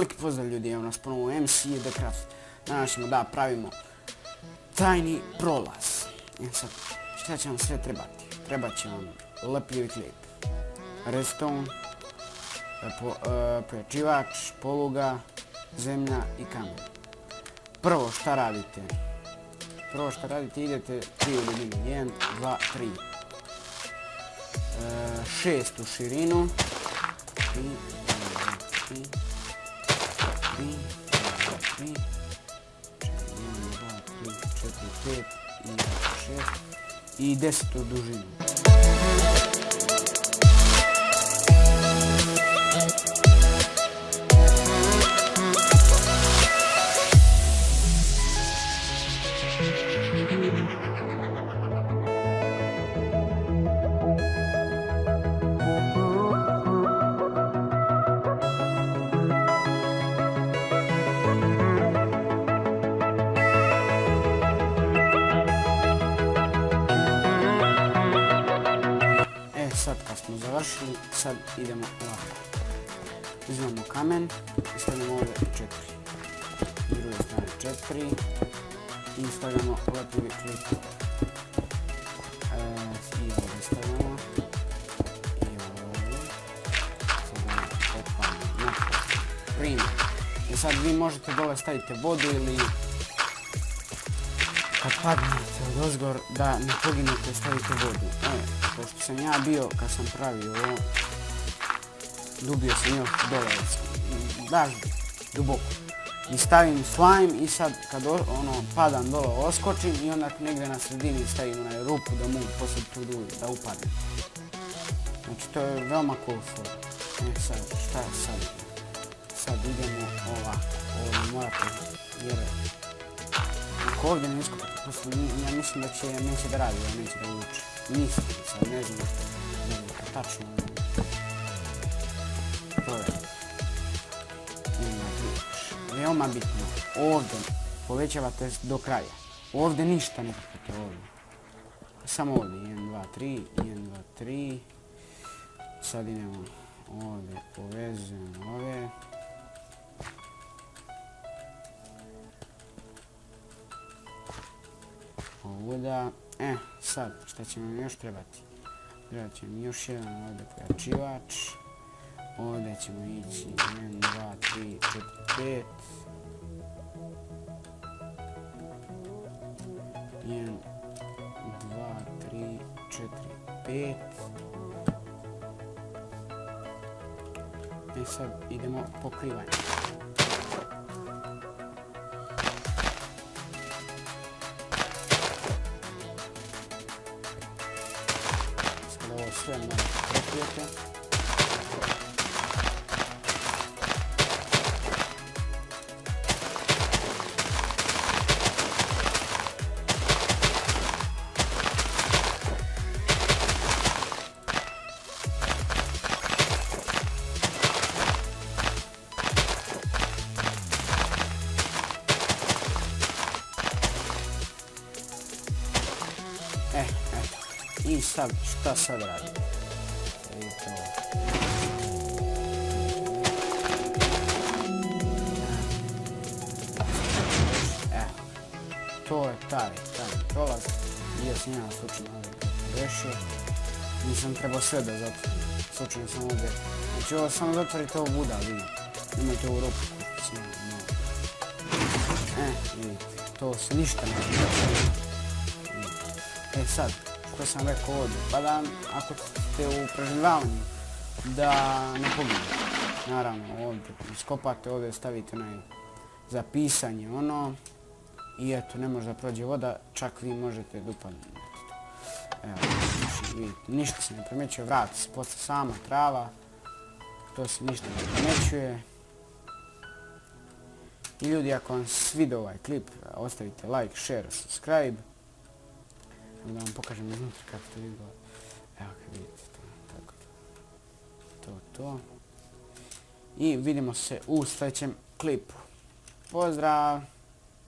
Veliki pozdrav ljudi, evo nas ponovo MC The Craft. Danas ćemo da pravimo tajni prolaz. Sad, šta će vam sve trebati? Trebat će vam lepljivi klip, redstone, pojačivač, poluga, zemlja i kamen. Prvo šta radite? Idete 3 u dubinu. 1, 2, 3. 6 u širinu. 3, 3, 3, 3, 4, 5 i 6 i 10 u dužinu. Sad kad smo završili, sad idemo ovako. Uzmemo kamen i stavljamo ovdje 4. S druge strane 4. I stavljamo lepljivi klip. I ovdje stavljamo. I ovdje. Sad kopamo na primjer. I sad vi možete dole staviti vodu ili kad padnete od ozgor da ne poginete stavite vodu. Pošto sam ja bio kad sam pravio ovo, dubio sam još dole, baš duboko. I stavim slime i sad kad padam dole oskočim i onda negdje na sredini stavim onaj rupu da mogu poslije tu da upadnem. Znači to je veoma cool for. Sad šta je sad? Sad idemo ovako, ovo morate jer ako ovdje ne iskopate, ja mislim da neće da radi, ja neće da uči. Mislim, sad ne znam tačno provjerim. Veoma bitno, ovdje povećavate do kraja. Ovdje ništa ne kupite ovdje. Samo ovdje, 1, 2, 3, 1, 2, 3. Sad idemo ovdje, povezujemo ove. Ovuda. Sad, šta će nam još trebati? Trebat će mi još jedan ovdje pojačivač. Ovdje ćemo ići 1, 2, 3, 4, 5. 1, 2, 3, 4, 5. Sad idemo pokrivanje. Sve malo prekrijete. I sad, šta sad radimo? To je taj prolaz. Bio sam ja slučajno ovdje rešio. Nisam trebao sve da zatvorim. Slučajno sam ovdje. Znači ovo samo zatvorite ovo buda, vidite. Nemojte ovu rupu koju sam imao. Vidite. To se ništa ne može. Sad, što sam rekao ovdje. Pa da, ako ste u preživljavanju, da ne poginete. Naravno, ovdje iskopate, ovdje stavite za pisanje i eto, ne može da prođe voda, čak vi možete da upadnete. Evo, znači, vidite, ništa se ne primećuje, vrati se posle sama trava, to se ništa ne primećuje. I ljudi, ako vam svidio ovaj klip, ostavite like, share, subscribe. Da vam pokažem iznutra kako to izgleda. Evo kad vidite to, tako to. I vidimo se u sljedećem klipu. Pozdrav!